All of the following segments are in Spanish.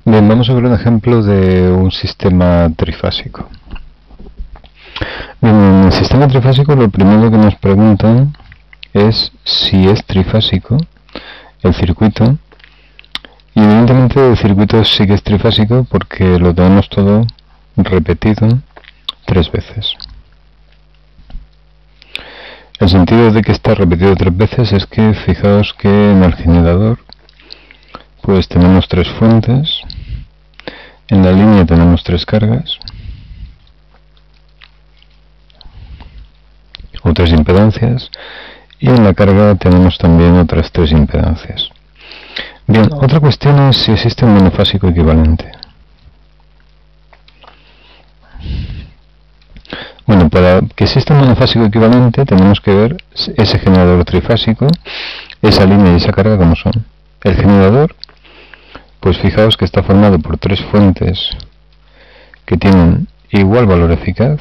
Bien, vamos a ver un ejemplo de un sistema trifásico. Bien, en el sistema trifásico lo primero que nos preguntan es si es trifásico el circuito, y evidentemente el circuito sí que es trifásico porque lo tenemos todo repetido 3 veces. El sentido de que está repetido 3 veces es que fijaos que en el generador pues tenemos 3 fuentes, en la línea tenemos 3 cargas o 3 impedancias, y en la carga tenemos también otras 3 impedancias. Bien, otra cuestión es si existe un monofásico equivalente. Bueno, para que exista un monofásico equivalente tenemos que ver ese generador trifásico, esa línea y esa carga como son. El generador, pues fijaos que está formado por 3 fuentes que tienen igual valor eficaz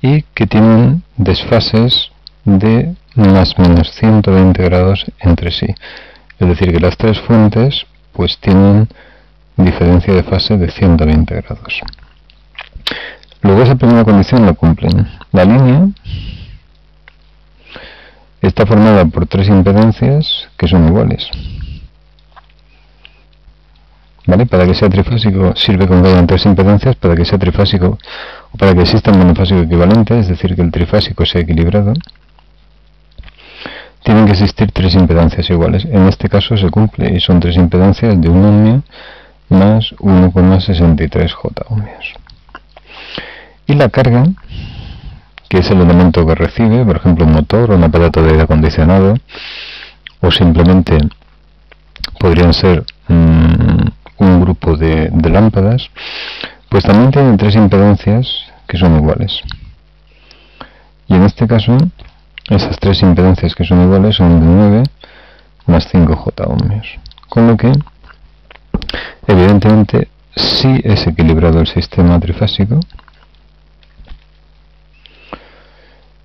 y que tienen desfases de más menos 120 grados entre sí. Es decir, que las 3 fuentes pues tienen diferencia de fase de 120 grados. Luego esa primera condición la cumplen. La línea está formada por 3 impedancias que son iguales. ¿Vale? Para que sea trifásico sirve con que hayan 3 impedancias. Para que sea trifásico o para que exista un monofásico equivalente, es decir, que el trifásico sea equilibrado, tienen que existir 3 impedancias iguales. En este caso se cumple y son 3 impedancias de 1 ohmio más 1,63 J ohmios. Y la carga, que es el elemento que recibe, por ejemplo un motor o un aparato de aire acondicionado, o simplemente podrían ser un grupo de lámparas, pues también tienen 3 impedancias que son iguales. Y en este caso, esas 3 impedancias que son iguales son de 9 más 5 J ohmios. Con lo que, evidentemente, sí es equilibrado el sistema trifásico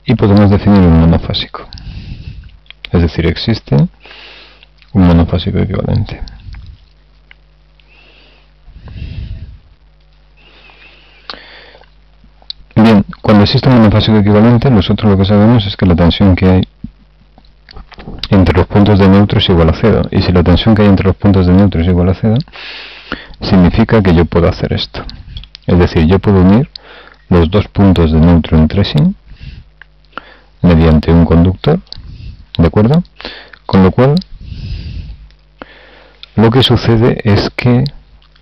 y podemos definir un monofásico. Es decir, existe un monofásico equivalente. Bien, cuando existe un monofásico equivalente, nosotros lo que sabemos es que la tensión que hay entre los puntos de neutro es igual a 0. Y si la tensión que hay entre los puntos de neutro es igual a 0, significa que yo puedo hacer esto. Es decir, yo puedo unir los 2 puntos de neutro entre sí mediante un conductor, ¿de acuerdo? Con lo cual, lo que sucede es que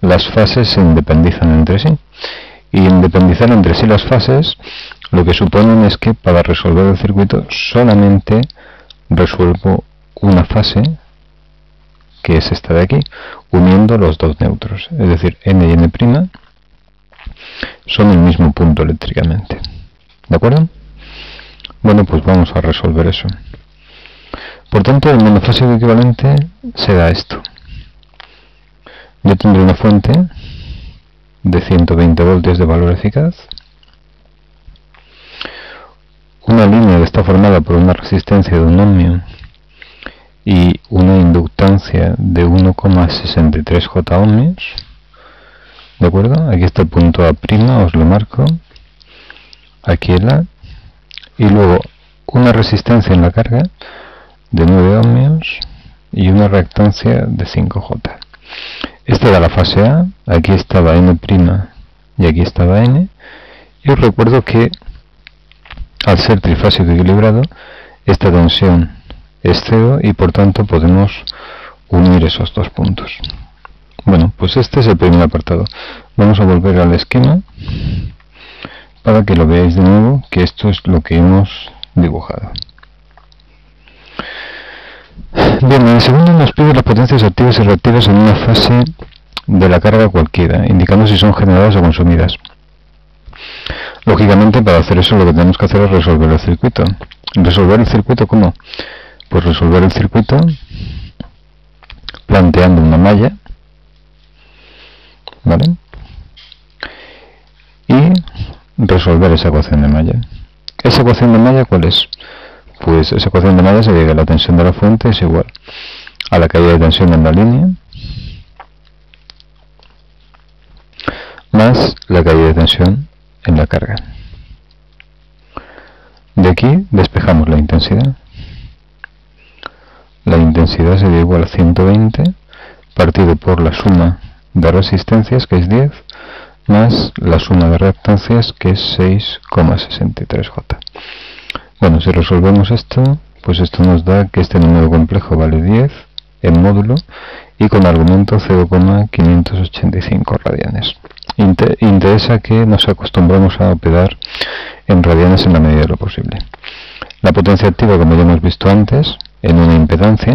las fases se independizan entre sí. Y independizar entre sí las fases, lo que suponen es que para resolver el circuito solamente resuelvo una fase, que es esta de aquí, uniendo los 2 neutros. Es decir, N y N' son el mismo punto eléctricamente. ¿De acuerdo? Bueno, pues vamos a resolver eso. Por tanto, el monofásico equivalente será esto. Yo tendré una fuente de 120 voltios de valor eficaz, una línea que está formada por una resistencia de 1 ohmio y una inductancia de 1,63 J ohmios, ¿de acuerdo? Aquí está el punto A', os lo marco, aquí el A, y luego una resistencia en la carga de 9 ohmios y una reactancia de 5J. Esta era la fase A, aquí estaba N' y aquí estaba N, y os recuerdo que al ser trifásico equilibrado, esta tensión es 0 y por tanto podemos unir esos 2 puntos. Bueno, pues este es el primer apartado. Vamos a volver al esquema para que lo veáis de nuevo, que esto es lo que hemos dibujado. Bien, en el segundo nos pide las potencias activas y reactivas en una fase de la carga cualquiera, indicando si son generadas o consumidas. Lógicamente, para hacer eso lo que tenemos que hacer es resolver el circuito. ¿Resolver el circuito cómo? Pues resolver el circuito planteando una malla, ¿vale? Y resolver esa ecuación de malla. ¿Esa ecuación de malla cuál es? Pues esa ecuación de malla sería que la tensión de la fuente es igual a la caída de tensión en la línea más la caída de tensión en la carga. De aquí despejamos la intensidad. La intensidad sería igual a 120 partido por la suma de resistencias, que es 10, más la suma de reactancias, que es 6,63 J. Bueno, si resolvemos esto, pues esto nos da que este número complejo vale 10 en módulo y con argumento 0,585 radianes. Interesa que nos acostumbramos a operar en radianes en la medida de lo posible. La potencia activa, como ya hemos visto antes, en una impedancia,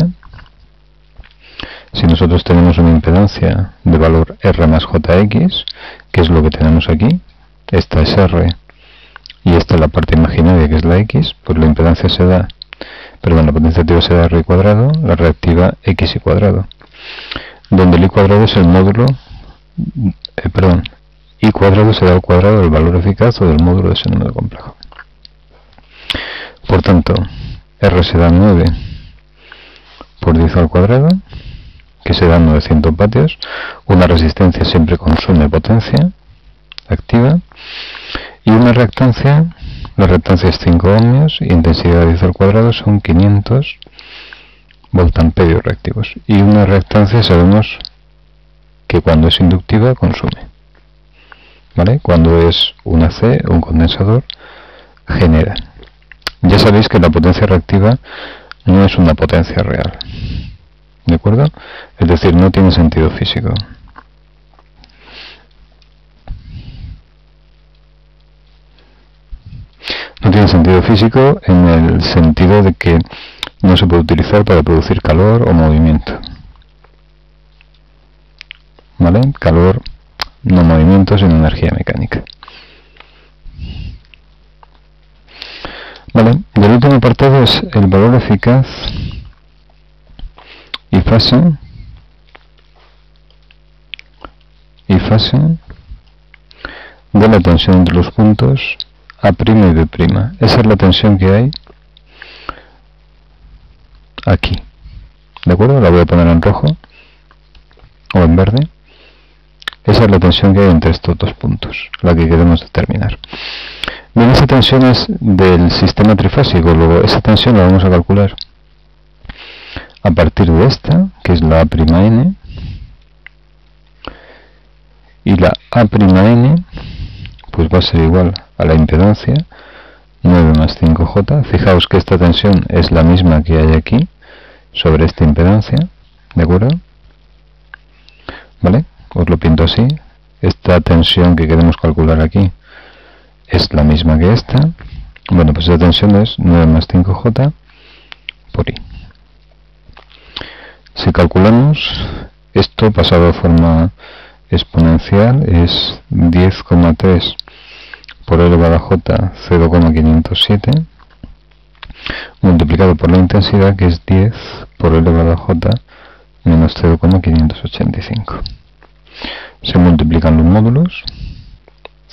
si nosotros tenemos una impedancia de valor R más JX, que es lo que tenemos aquí, esta es R y esta es la parte imaginaria que es la X, pues la impedancia se da, la potencia activa se da R cuadrado, la reactiva X cuadrado, donde el I cuadrado es el módulo, I cuadrado se da al cuadrado del valor eficaz o del módulo de ese número complejo. Por tanto, R se da 9 por 10 al cuadrado, que se dan 900 vatios. Una resistencia siempre consume potencia activa, y una reactancia, la reactancia es 5 ohmios y intensidad de 10 al cuadrado son 500 voltamperios reactivos, y una reactancia sabemos que cuando es inductiva consume, ¿vale? Cuando es una C, un condensador, genera. Ya sabéis que la potencia reactiva no es una potencia real, ¿de acuerdo? Es decir, no tiene sentido físico. No tiene sentido físico en el sentido de que no se puede utilizar para producir calor o movimiento, ¿vale? Calor, no movimiento, sino energía mecánica. Vale, y el último apartado es el valor eficaz y fase de la tensión entre los puntos A' y B'. Esa es la tensión que hay aquí, ¿de acuerdo? La voy a poner en rojo o en verde. Esa es la tensión que hay entre estos dos puntos, la que queremos determinar. Bien, esa tensión es del sistema trifásico, luego esa tensión la vamos a calcular a partir de esta, que es la A'N, y la A'N pues va a ser igual a la impedancia 9 más 5J. Fijaos que esta tensión es la misma que hay aquí sobre esta impedancia, ¿de acuerdo? ¿Vale? Os lo pinto así. Esta tensión que queremos calcular aquí es la misma que esta. Bueno, pues esta tensión es 9 más 5J por I. Si calculamos esto pasado de forma exponencial, es 10,3 por elevado a J 0,507 multiplicado por la intensidad, que es 10 por elevado a J menos 0,585. Se multiplican los módulos,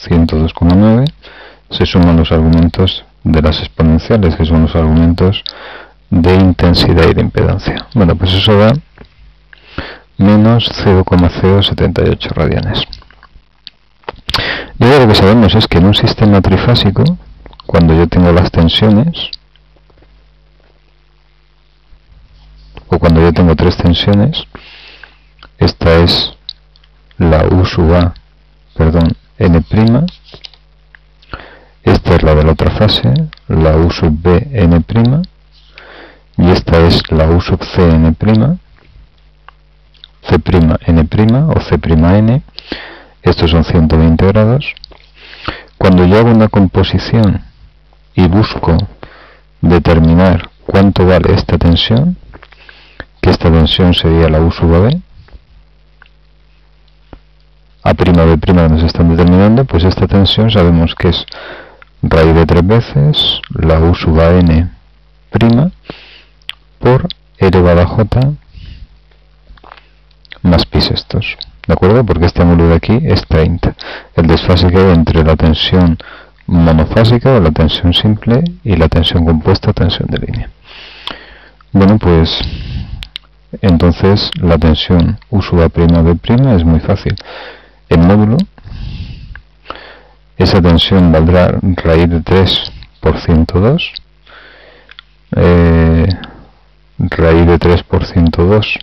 102,9, se suman los argumentos de las exponenciales, que son los argumentos de intensidad y de impedancia. Bueno, pues eso da menos 0,078 radianes. Y ahora lo que sabemos es que en un sistema trifásico, cuando yo tengo las tensiones, o cuando yo tengo tres tensiones, esta es la U sub A, N', esta es la de la otra fase, la U sub B, N', y esta es la U sub C, N', C'N' o C'N, estos son 120 grados. Cuando yo hago una composición y busco determinar cuánto vale esta tensión, que esta tensión sería la U sub AB, A'B' nos están determinando, pues esta tensión sabemos que es raíz de 3 veces la U sub AN' por elevado a J más pi sextos, ¿de acuerdo? Porque este ángulo de aquí es 30. El desfase que hay entre la tensión monofásica o la tensión simple y la tensión compuesta, tensión de línea. Bueno, pues entonces la tensión U sub A'B' es muy fácil. En módulo. Esa tensión valdrá raíz de 3 por 102. Raíz de 3 por 102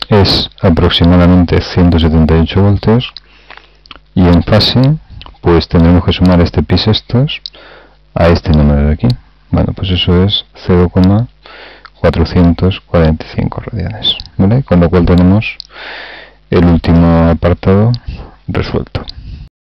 es aproximadamente 178 voltios, y en fase pues tendremos que sumar este pi sextos a este número de aquí. Bueno, pues eso es 0,445 radianes, ¿vale? Con lo cual tenemos el último apartado resuelto.